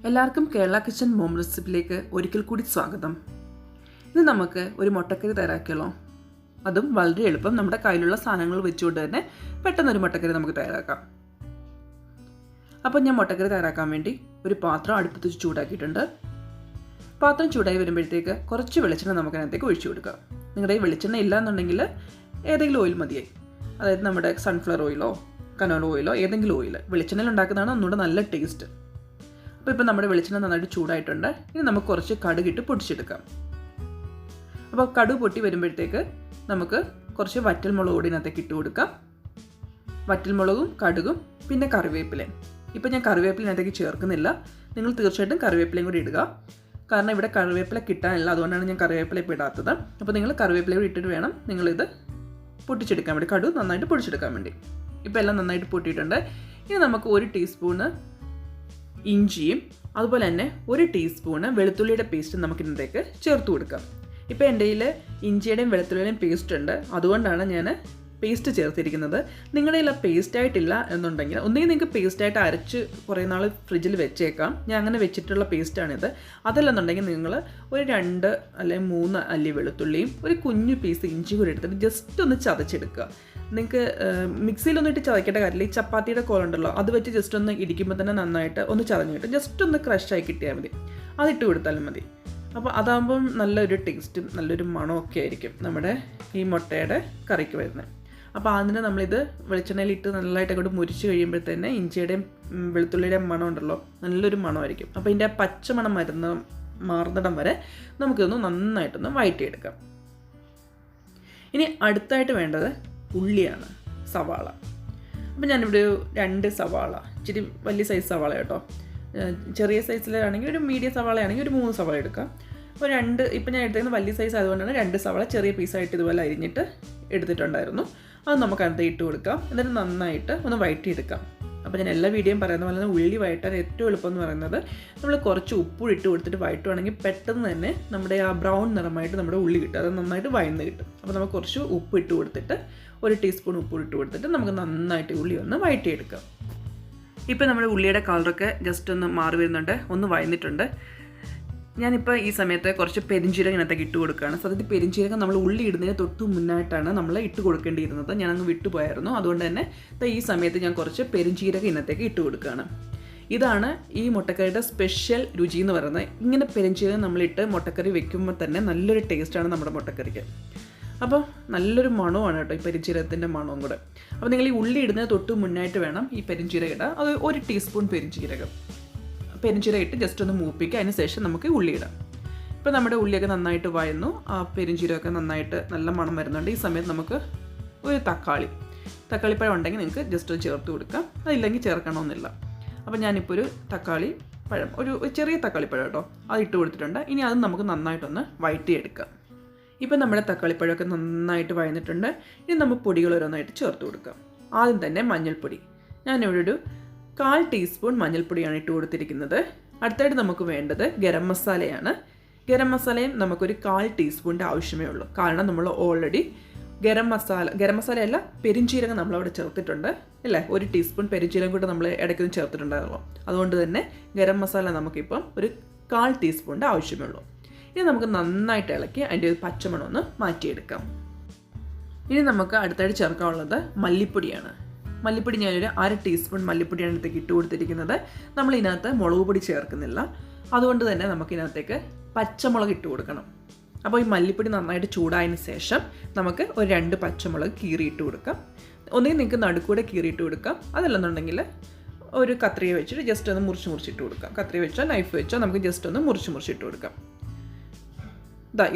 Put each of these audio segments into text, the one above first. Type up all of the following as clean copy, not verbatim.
എല്ലാവർക്കും Kerala kitchen mom റെസിപ്പിയിലേക്ക് ഒരിക്കൽ കൂടി സ്വാഗതം. ഇത് നമുക്ക് ഒരു മുട്ടക്കറി തയ്യാറാക്കിയാലോ? അതും വളരെ എളുപ്പം നമ്മുടെ കയ്യിലുള്ള സാധനങ്ങൾ വെച്ചുകൊണ്ട് തന്നെ പെട്ടെന്നൊരു മുട്ടക്കറി നമുക്ക് തയ്യാറാക്കാം. അപ്പോൾ ഞാൻ മുട്ടക്കറി തയ്യാറാക്കാൻ വേണ്ടി ഒരു പാത്രം അടുപ്പത്ത് ചൂടാക്കിയിട്ടുണ്ട്. പാത്രം ചൂടായി വരുമ്പോഴത്തേക്ക് കുറച്ച് വെളിച്ചെണ്ണ നമുക്കതിനകത്തേക്ക് ഒഴിച്ചു കൊടുക്കാം. നിങ്ങളുടെ ഈ വെളിച്ചെണ്ണ ഇല്ല എന്നുണ്ടെങ്കിൽ ഏതെങ്കിലും ഓയിൽ മതിയായി. അതായത് നമ്മുടെ സൺഫ്ലവർ ഓയിലോ കനോല ഓയിലോ ഏതെങ്കിലും ഓയിൽ. വെളിച്ചെണ്ണയിൽ ഉണ്ടാക്കുന്നതാണ് ഒന്നുകൂടെ നല്ല ടേസ്റ്റ്. അപ്പോൾ നമ്മുടെ വെളിച്ചെണ്ണ നന്നായിട്ട് ചൂടായിട്ടുണ്ട്. ഇനി നമുക്ക് കുറച്ച് കടുകിട്ട് പൊടിച്ചെടുക്കാം. അപ്പോൾ കടുക് പൊട്ടി വരുമ്പോഴത്തേക്ക് നമുക്ക് കുറച്ച് വറ്റൽമുളക് കൂടി ഇതിനകത്തേക്ക് ഇട്ട് കൊടുക്കാം. വറ്റൽമുളകും കടുകും പിന്നെ കറിവേപ്പിലയും. ഇപ്പോൾ ഞാൻ കറിവേപ്പിലിനകത്തേക്ക് ചേർക്കുന്നില്ല. നിങ്ങൾ തീർച്ചയായിട്ടും കറിവേപ്പിലയും കൂടി ഇടുക. കാരണം ഇവിടെ കറിവേപ്പില കിട്ടാനില്ല, അതുകൊണ്ടാണ് ഞാൻ കറിവേപ്പില ഇപ്പോൾ ഇടാത്തത്. അപ്പോൾ നിങ്ങൾ കറിവേപ്പില കൂടി ഇട്ടിട്ട് വേണം നിങ്ങളിത് പൊട്ടിച്ചെടുക്കാൻ വേണ്ടി, കടുക് നന്നായിട്ട് പൊടിച്ചെടുക്കാൻ വേണ്ടി. ഇപ്പോൾ എല്ലാം നന്നായിട്ട് പൊട്ടിയിട്ടുണ്ട്. ഇനി നമുക്ക് 1 ടീസ്പൂണ് ഇഞ്ചിയും അതുപോലെ തന്നെ 1 ടീസ്പൂണ് വെളുത്തുള്ളിയുടെ പേസ്റ്റ് നമുക്കിതിനകത്തേക്ക് ചേർത്ത് കൊടുക്കാം. ഇപ്പോൾ എൻ്റെ കയ്യിൽ ഇഞ്ചിയുടെയും വെളുത്തുള്ളിയുടെയും പേസ്റ്റ് ഉണ്ട്, അതുകൊണ്ടാണ് ഞാൻ പേസ്റ്റ് ചേർത്തിരിക്കുന്നത്. നിങ്ങളുടെ കയ്യിൽ പേസ്റ്റ് ആയിട്ടില്ല എന്നുണ്ടെങ്കിൽ ഒന്നുകിൽ നിങ്ങൾക്ക് പേസ്റ്റായിട്ട് അരച്ച് കുറേ നാൾ ഫ്രിഡ്ജിൽ വെച്ചേക്കാം. ഞാൻ അങ്ങനെ വെച്ചിട്ടുള്ള പേസ്റ്റാണിത്. അതല്ലെന്നുണ്ടെങ്കിൽ നിങ്ങൾ ഒരു 2 അല്ലെങ്കിൽ 3 അല്ലി വെളുത്തുള്ളിയും ഒരു കുഞ്ഞു പീസ് ഇഞ്ചി കൂടി എടുത്തിട്ട് ജസ്റ്റ് ഒന്ന് ചതച്ചെടുക്കുക. നിങ്ങൾക്ക് മിക്സിയിലൊന്നും ഇട്ട് ചതയ്ക്കേണ്ട കാര്യമില്ല. ഈ ചപ്പാത്തിയുടെ കോലുണ്ടല്ലോ, അത് വെച്ച് ജസ്റ്റ് ഒന്ന് ഇടിക്കുമ്പോൾ തന്നെ നന്നായിട്ട് ഒന്ന് ചതഞ്ഞിട്ട് ജസ്റ്റ് ഒന്ന് ക്രഷായി കിട്ടിയാൽ മതി. അതിട്ട് കൊടുത്താലും മതി. അപ്പോൾ അതാകുമ്പം നല്ലൊരു ടേസ്റ്റും നല്ലൊരു മണമൊക്കെ ആയിരിക്കും നമ്മുടെ ഈ മുട്ടയുടെ കറിക്ക് വരുന്നത്. അപ്പോൾ അതിന് നമ്മളിത് വെളിച്ചെണ്ണയിലിട്ട് നല്ലതായിട്ട് അങ്ങോട്ട് മുരിച്ച് കഴിയുമ്പോഴത്തന്നെ ഇഞ്ചിയുടെയും വെളുത്തുള്ളിയുടെയും മണം ഉണ്ടല്ലോ, നല്ലൊരു മണമായിരിക്കും. അപ്പോൾ ഇതിൻ്റെ പച്ചമണം മാറുന്നിടം വരെ നമുക്കിതൊന്ന് നന്നായിട്ടൊന്ന് വഴറ്റിയെടുക്കാം. ഇനി അടുത്തായിട്ട് വേണ്ടത് ഉള്ളിയാണ്, സവാള. അപ്പോൾ ഞാനിവിടെ 2 സവാള, ഇച്ചിരി വലിയ സൈസ് സവാള കേട്ടോ. ചെറിയ സൈസിലാണെങ്കിൽ ഒരു മീഡിയം സവാളയാണെങ്കിൽ ഒരു 3 സവാള എടുക്കാം. അപ്പോൾ ഇപ്പം ഞാൻ എടുത്തേക്കുന്നത് വലിയ സൈസ് ആയതുകൊണ്ടാണ് 2 സവാള ചെറിയ പീസായിട്ട് ഇതുപോലെ അരിഞ്ഞിട്ട് എടുത്തിട്ടുണ്ടായിരുന്നു. അത് നമുക്ക് അതിനകത്ത് ഇട്ട് കൊടുക്കാം. എന്നിട്ട് നന്നായിട്ട് ഒന്ന് വഴറ്റിയെടുക്കാം. അപ്പോൾ ഞാൻ എല്ലാ വീഡിയോയും പറയുന്ന പോലെ തന്നെ ഉള്ളി വഴറ്റാൻ ഏറ്റവും എളുപ്പം എന്ന് പറയുന്നത് നമ്മൾ കുറച്ച് ഉപ്പ് ഇട്ട് കൊടുത്തിട്ട് വഴറ്റുവാണെങ്കിൽ പെട്ടെന്ന് തന്നെ നമ്മുടെ ആ ബ്രൗൺ നിറമായിട്ട് നമ്മുടെ ഉള്ളി കിട്ടും. അത് നന്നായിട്ട് വഴന്ന് കിട്ടും. അപ്പോൾ നമുക്ക് കുറച്ച് ഉപ്പ് ഇട്ട് കൊടുത്തിട്ട് 1 ടീസ്പൂൺ ഉപ്പ് ഇട്ട് കൊടുത്തിട്ട് നമുക്ക് നന്നായിട്ട് ഉള്ളി ഒന്ന് വഴറ്റിയെടുക്കാം. ഇപ്പോൾ നമ്മുടെ ഉള്ളിയുടെ കളറൊക്കെ ജസ്റ്റ് ഒന്ന് മാറി വരുന്നുണ്ട്, ഒന്ന് വഴന്നിട്ടുണ്ട്. ഞാനിപ്പോൾ ഈ സമയത്ത് കുറച്ച് പെരിഞ്ചീരകം ഇതിനകത്തേക്ക് ഇട്ട് കൊടുക്കുകയാണ്. സത്യത്തിൽ പെരിഞ്ചീരകം നമ്മൾ ഉള്ളി ഇടുന്നതിന് തൊട്ട് മുന്നായിട്ടാണ് നമ്മൾ ഇട്ട് കൊടുക്കേണ്ടിയിരുന്നത്. ഞാനങ്ങ് വിട്ടുപോയായിരുന്നു. അതുകൊണ്ട് തന്നെ ഈ സമയത്ത് ഞാൻ കുറച്ച് പെരിഞ്ചീരകം ഇതിനകത്തേക്ക് ഇട്ട് കൊടുക്കുകയാണ്. ഇതാണ് ഈ മുട്ടക്കറിയുടെ സ്പെഷ്യൽ രുചി എന്ന് പറയുന്നത്. ഇങ്ങനെ പെരിഞ്ചീരകം നമ്മളിട്ട് മുട്ടക്കറി വെക്കുമ്പോൾ തന്നെ നല്ലൊരു ടേസ്റ്റാണ് നമ്മുടെ മുട്ടക്കറിക്ക്. അപ്പോൾ നല്ലൊരു മണമാണ് കേട്ടോ ഈ പെരിഞ്ചീരകത്തിൻ്റെ മണവും കൂടെ. അപ്പോൾ നിങ്ങൾ ഈ ഉള്ളി ഇടുന്നതിന് തൊട്ട് മുന്നായിട്ട് വേണം ഈ പെരിഞ്ചീരകം ഇടാം. അത് 1 ടീസ്പൂൺ പെരിഞ്ചീരകം ഇട്ട് ജസ്റ്റ് ഒന്ന് മൂപ്പിക്കുക. അതിന് ശേഷം നമുക്ക് ഉള്ളി ഇടാം. ഇപ്പോൾ നമ്മുടെ ഉള്ളിയൊക്കെ നന്നായിട്ട് വഴന്നു, ആ പെരിഞ്ചീരകമൊക്കെ നന്നായിട്ട് നല്ല മണം വരുന്നുണ്ട്. ഈ സമയത്ത് നമുക്ക് ഒരു തക്കാളിപ്പഴം ഉണ്ടെങ്കിൽ നിങ്ങൾക്ക് ജസ്റ്റ് ഒന്ന് ചേർത്ത് കൊടുക്കാം. അതില്ലെങ്കിൽ ചേർക്കണമെന്നില്ല. അപ്പോൾ ഞാനിപ്പോൾ ഒരു തക്കാളിപ്പഴം, ഒരു ചെറിയ തക്കാളിപ്പഴം കേട്ടോ, അത് ഇട്ട് കൊടുത്തിട്ടുണ്ട്. ഇനി അത് നമുക്ക് നന്നായിട്ടൊന്ന് വഴറ്റിയെടുക്കാം. ഇപ്പം നമ്മുടെ തക്കാളിപ്പഴമൊക്കെ നന്നായിട്ട് വഴന്നിട്ടുണ്ട്. ഇനി നമ്മൾ പൊടികൾ ഓരോന്നായിട്ട് ചേർത്ത് കൊടുക്കാം. ആദ്യം തന്നെ മഞ്ഞൾപ്പൊടി. ഞാനിവിടെ ഒരു 1/4 ടീസ്പൂൺ മഞ്ഞൾപ്പൊടിയാണ് ഇട്ട് കൊടുത്തിരിക്കുന്നത്. അടുത്തായിട്ട് നമുക്ക് വേണ്ടത് ഗരം മസാലയാണ്. ഗരം മസാലയും നമുക്കൊരു 1/4 ടീസ്പൂണിൻ്റെ ആവശ്യമേ ഉള്ളൂ. കാരണം നമ്മൾ ഓൾറെഡി ഗരം മസാലയല്ല പെരിഞ്ചീരകം നമ്മളവിടെ ചേർത്തിട്ടുണ്ട് അല്ലേ. 1 ടീസ്പൂൺ പെരിഞ്ചീരകം കൂടെ നമ്മൾ ഇടയ്ക്കൊന്നും ചേർത്തിട്ടുണ്ടായിരുന്നല്ലോ. അതുകൊണ്ട് തന്നെ ഗരം മസാല നമുക്കിപ്പം ഒരു 1/4 ടീസ്പൂണിൻ്റെ ആവശ്യമേ ഉള്ളൂ. ഇനി നമുക്ക് നന്നായിട്ട് ഇളക്കി അതിൻ്റെ ഒരു പച്ചമണം ഒന്ന് മാറ്റിയെടുക്കാം. ഇനി നമുക്ക് അടുത്തായിട്ട് ചേർക്കാനുള്ളത് മല്ലിപ്പൊടിയാണ്. മല്ലിപ്പൊടി ഞാനൊരു 1/2 ടീസ്പൂൺ മല്ലിപ്പൊടിയാണ് ഇതിനകത്തേക്ക് ഇട്ട് കൊടുത്തിരിക്കുന്നത്. നമ്മൾ ഇതിനകത്ത് മുളക് പൊടി ചേർക്കുന്നില്ല. അതുകൊണ്ട് തന്നെ നമുക്കിതിനകത്തേക്ക് പച്ചമുളക് ഇട്ട് കൊടുക്കണം. അപ്പോൾ ഈ മല്ലിപ്പൊടി നന്നായിട്ട് ചൂടായതിന് ശേഷം നമുക്ക് ഒരു 2 പച്ചമുളക് കീറിയിട്ട് കൊടുക്കാം. ഒന്നുകിൽ നിങ്ങൾക്ക് നടുക്കൂടെ കീറിയിട്ട് കൊടുക്കാം. അതല്ലെന്നുണ്ടെങ്കിൽ ഒരു കത്രിക വെച്ചിട്ട് ജസ്റ്റ് ഒന്ന് മുറിച്ചിട്ട് കൊടുക്കാം. കത്രിക വെച്ചോ നൈഫ് വെച്ചോ നമുക്ക് ജസ്റ്റ് ഒന്ന് മുറിച്ചിട്ട് കൊടുക്കാം.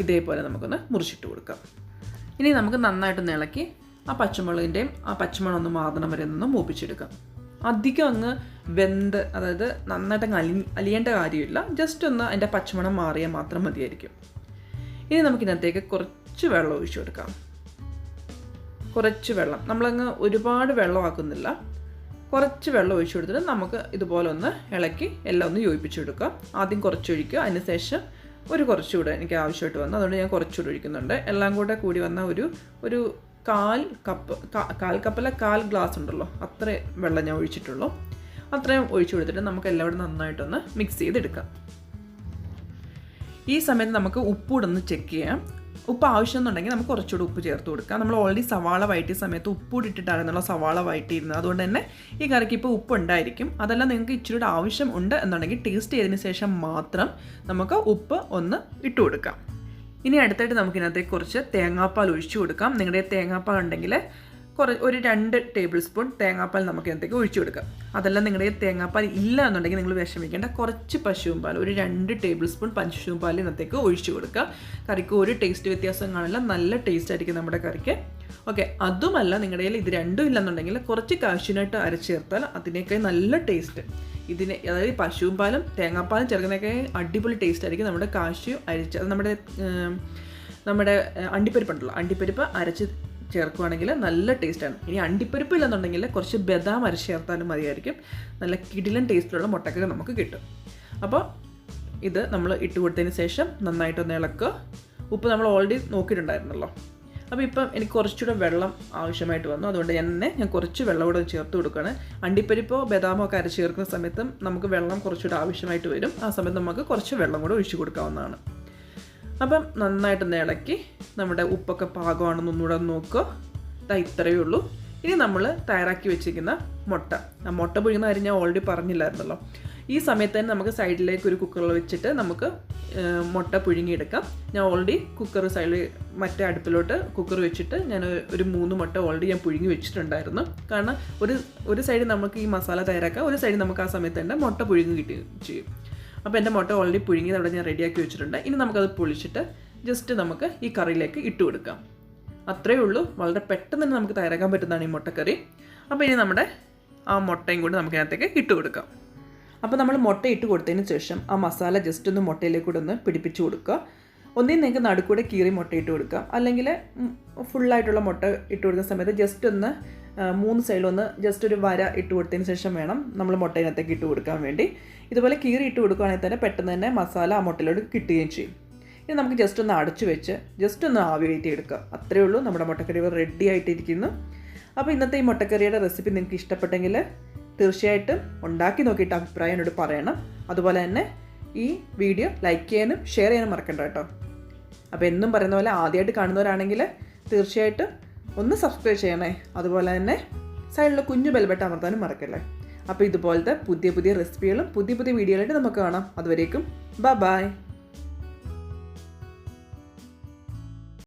ഇതേപോലെ നമുക്കൊന്ന് മുറിച്ചിട്ട് കൊടുക്കാം. ഇനി നമുക്ക് നന്നായിട്ടൊന്ന് ഇളക്കി ആ പച്ചമുളകിൻ്റെയും ആ പച്ചമണം ഒന്ന് മാറണം വരെ ഒന്ന് മൂപ്പിച്ചെടുക്കാം. അധികം അങ്ങ് വെന്ത്, അതായത് നന്നായിട്ട് അലിയേണ്ട കാര്യമില്ല. ജസ്റ്റ് ഒന്ന് അതിൻ്റെ പച്ചമണം മാറിയാൽ മാത്രം മതിയായിരിക്കും. ഇനി നമുക്കിതിനകത്തേക്ക് കുറച്ച് വെള്ളം ഒഴിച്ചു കൊടുക്കാം. കുറച്ച് വെള്ളം, നമ്മളങ്ങ് ഒരുപാട് വെള്ളമാക്കുന്നില്ല. കുറച്ച് വെള്ളം ഒഴിച്ചു കൊടുത്തിട്ട് നമുക്ക് ഇതുപോലെ ഒന്ന് ഇളക്കി എല്ലാം ഒന്ന് യോജിപ്പിച്ചെടുക്കാം. ആദ്യം കുറച്ചൊഴിക്കുക, അതിന് ശേഷം കുറച്ചുകൂടെ എനിക്ക് ആവശ്യമായിട്ട് വന്നു. അതുകൊണ്ട് ഞാൻ കുറച്ചുകൂടെ ഒഴിക്കുന്നുണ്ട്. എല്ലാം കൂടി വന്ന ഒരു 1/4 കപ്പല്ല 1/4 ഗ്ലാസ് ഉണ്ടല്ലോ, അത്ര വെള്ളം ഞാൻ ഒഴിച്ചിട്ടുള്ളൂ. അത്രയും ഒഴിച്ചു കൊടുത്തിട്ട് നമുക്ക് എല്ലാവരും നന്നായിട്ടൊന്ന് മിക്സ് ചെയ്തെടുക്കാം. ഈ സമയത്ത് നമുക്ക് ഉപ്പൂടൊന്ന് ചെക്ക് ചെയ്യാം. ഉപ്പ് ആവശ്യമെന്നുണ്ടെങ്കിൽ നമുക്ക് കുറച്ചുകൂടി ഉപ്പ് ചേർത്ത് കൊടുക്കാം. നമ്മൾ ഓൾറെഡി സവാള വഴറ്റിയ സമയത്ത് ഉപ്പൂടി ഇട്ടിട്ടായിരുന്നുള്ള സവാള വഴറ്റിയിരുന്നത്. അതുകൊണ്ട് തന്നെ ഈ കറിക്ക് ഇപ്പോൾ ഉപ്പ് ഉണ്ടായിരിക്കും. അതെല്ലാം നിങ്ങൾക്ക് ഇച്ചിരി ആവശ്യം ഉണ്ട് എന്നുണ്ടെങ്കിൽ ടേസ്റ്റ് ചെയ്തതിന് ശേഷം മാത്രം നമുക്ക് ഉപ്പ് ഒന്ന് ഇട്ട് കൊടുക്കാം. ഇനി അടുത്തായിട്ട് നമുക്കിതിനകത്തേക്ക് കുറച്ച് തേങ്ങാപ്പാൽ ഒഴിച്ചു കൊടുക്കാം. നിങ്ങളുടെ തേങ്ങാപ്പാൽ ഉണ്ടെങ്കിൽ ഒരു 2 ടേബിൾ സ്പൂൺ തേങ്ങാപ്പാൽ നമുക്ക് ഇതിനകത്തേക്ക് ഒഴിച്ചു കൊടുക്കാം. അതെല്ലാം നിങ്ങളുടെ തേങ്ങാപ്പാൽ ഇല്ല എന്നുണ്ടെങ്കിൽ നിങ്ങൾ വിഷമിക്കേണ്ട, കുറച്ച് പശുവും പാൽ, ഒരു 2 ടേബിൾ സ്പൂൺ പശുവും പാൽ ഇതിനകത്തേക്ക് ഒഴിച്ചു കൊടുക്കുക. കറിക്ക് ഒരു ടേസ്റ്റ് വ്യത്യാസം കാണില്ല, നല്ല ടേസ്റ്റ് ആയിരിക്കും നമ്മുടെ കറിക്ക്. ഓക്കെ, അതുമല്ല നിങ്ങളുടെ കയ്യിൽ ഇത് രണ്ടും ഇല്ലെന്നുണ്ടെങ്കിൽ കുറച്ച് കാഷ്യൂനട്ട് അരച്ച് ചേർത്താൽ അതിനേക്കാൾ നല്ല ടേസ്റ്റ്. അതായത് പശുവും പാലും തേങ്ങാപ്പാലും ചേർക്കുന്നതൊക്കെ അടിപൊളി ടേസ്റ്റ് ആയിരിക്കും. നമ്മുടെ കാഷ്യൂ അരച്ച്, അത് നമ്മുടെ അണ്ടിപ്പരിപ്പുണ്ടല്ലോ, അണ്ടിപ്പരിപ്പ് അരച്ച് ചേർക്കുകയാണെങ്കിൽ നല്ല ടേസ്റ്റാണ്. ഇനി അണ്ടിപ്പരിപ്പ് ഇല്ലെന്നുണ്ടെങ്കിൽ കുറച്ച് ബദാം അരച്ച് ചേർത്താലും മതിയായിരിക്കും. നല്ല കിടിലൻ ടേസ്റ്റിലുള്ള മുട്ടക്കറി നമുക്ക് കിട്ടും. അപ്പോൾ ഇത് നമ്മൾ ഇട്ട് കൊടുത്തതിന് ശേഷം നന്നായിട്ടൊന്ന് ഇളക്കുക. ഉപ്പ് നമ്മൾ ഓൾറെഡി നോക്കിയിട്ടുണ്ടായിരുന്നല്ലോ. അപ്പോൾ ഇപ്പം എനിക്ക് കുറച്ചുകൂടെ വെള്ളം ആവശ്യമായിട്ട് വന്നു. അതുകൊണ്ട് ഞാൻ കുറച്ച് വെള്ളം കൂടെ ചേർത്ത് കൊടുക്കുകയാണ്. അണ്ടിപ്പരിപ്പോ ബദാമോ ഒക്കെ അരച്ച് ചേർക്കുന്ന സമയത്തും നമുക്ക് വെള്ളം കുറച്ചുകൂടെ ആവശ്യമായിട്ട് വരും. ആ സമയത്ത് നമുക്ക് കുറച്ച് വെള്ളം കൂടെ ഒഴിച്ച് കൊടുക്കാവുന്നതാണ്. അപ്പം നന്നായിട്ടൊന്ന് ഇളക്കി നമ്മുടെ ഉപ്പൊക്കെ പാകമാണെന്ന് ഒന്നുകൂടെ നോക്കുക. ഇത്രയേ ഉള്ളൂ. ഇനി നമ്മൾ തയ്യാറാക്കി വെച്ചിരിക്കുന്ന മുട്ട പുഴുങ്ങുന്ന കാര്യം ഞാൻ ഓൾറെഡി പറഞ്ഞില്ലായിരുന്നല്ലോ. ഈ സമയത്ത് തന്നെ നമുക്ക് സൈഡിലേക്ക് ഒരു കുക്കറിൽ വെച്ചിട്ട് നമുക്ക് മുട്ട പുഴുങ്ങിയെടുക്കാം. ഞാൻ ഓൾറെഡി കുക്കർ സൈഡിൽ മറ്റേ അടുപ്പിലോട്ട് കുക്കർ വെച്ചിട്ട് ഞാൻ ഒരു 3 മുട്ട ഓൾറെഡി ഞാൻ പുഴുങ്ങി വെച്ചിട്ടുണ്ടായിരുന്നു. കാരണം ഒരു സൈഡിൽ നമുക്ക് ഈ മസാല തയ്യാറാക്കാം, ഒരു സൈഡിൽ നമുക്ക് ആ സമയത്ത് തന്നെ മുട്ട പുഴുങ്ങി കിട്ടുകയും ചെയ്യും. അപ്പോൾ എൻ്റെ മുട്ട ഓൾറെഡി പുഴുങ്ങിയത് അവിടെ ഞാൻ റെഡിയാക്കി വെച്ചിട്ടുണ്ട്. ഇനി നമുക്കത് പൊളിച്ചിട്ട് ജസ്റ്റ് നമുക്ക് ഈ കറിയിലേക്ക് ഇട്ട് കൊടുക്കാം. അത്രയേ ഉള്ളൂ. വളരെ പെട്ടെന്ന് തന്നെ നമുക്ക് തയ്യാറാക്കാൻ പറ്റുന്നതാണ് ഈ മുട്ടക്കറി. അപ്പോൾ ഇനി നമ്മുടെ ആ മുട്ടയും കൂടി നമുക്കതിനകത്തേക്ക് ഇട്ട് കൊടുക്കാം. അപ്പോൾ നമ്മൾ മുട്ട ഇട്ട് കൊടുത്തതിന് ശേഷം ആ മസാല ജസ്റ്റ് ഒന്ന് മുട്ടയിലേക്കൂടെ ഒന്ന് പിടിപ്പിച്ച് കൊടുക്കുക. ഒന്നിനും നിങ്ങൾക്ക് നടുക്കൂടെ കീറി മുട്ട ഇട്ട് കൊടുക്കാം, അല്ലെങ്കിൽ ഫുള്ളായിട്ടുള്ള മുട്ട ഇട്ട് കൊടുക്കുന്ന സമയത്ത് ജസ്റ്റ് ഒന്ന് 3 സൈഡിലൊന്ന് ജസ്റ്റ് ഒരു വര ഇട്ട് കൊടുത്തതിന് ശേഷം വേണം നമ്മൾ മുട്ടയിനകത്തേക്ക് ഇട്ട് കൊടുക്കാൻ വേണ്ടി. ഇതുപോലെ കീറി ഇട്ട് കൊടുക്കുകയാണെങ്കിൽ തന്നെ പെട്ടെന്ന് തന്നെ മസാല ആ മുട്ടയിലോട്ട് കിട്ടുകയും ചെയ്യും. ഇനി നമുക്ക് ജസ്റ്റ് ഒന്ന് അടച്ചു വെച്ച് ജസ്റ്റ് ഒന്ന് ആവി കയറ്റി എടുക്കാം. അത്രയേ ഉള്ളൂ. നമ്മുടെ മുട്ടക്കറി റെഡി ആയിട്ടിരിക്കുന്നു. അപ്പോൾ ഇന്നത്തെ ഈ മുട്ടക്കറിയുടെ റെസിപ്പി നിങ്ങൾക്ക് ഇഷ്ടപ്പെട്ടെങ്കിൽ തീർച്ചയായിട്ടും ഉണ്ടാക്കി നോക്കിയിട്ട് അഭിപ്രായം എന്നോട് പറയണം. അതുപോലെ തന്നെ ഈ വീഡിയോ ലൈക്ക് ചെയ്യാനും ഷെയർ ചെയ്യാനും മറക്കണ്ട കേട്ടോ. അപ്പോൾ എന്നും പറയുന്ന പോലെ ആദ്യമായിട്ട് കാണുന്നവരാണെങ്കിൽ തീർച്ചയായിട്ടും ഒന്ന് സബ്സ്ക്രൈബ് ചെയ്യണേ. അതുപോലെ തന്നെ സൈഡിൽ കുഞ്ഞു ബെൽ ബട്ടൺ അമർത്താനും മറക്കല്ലേ. അപ്പോൾ ഇതുപോലത്തെ പുതിയ റെസിപ്പികളും പുതിയ വീഡിയോകളായിട്ട് നമുക്ക് കാണാം. അതുവരേക്കും ബൈ.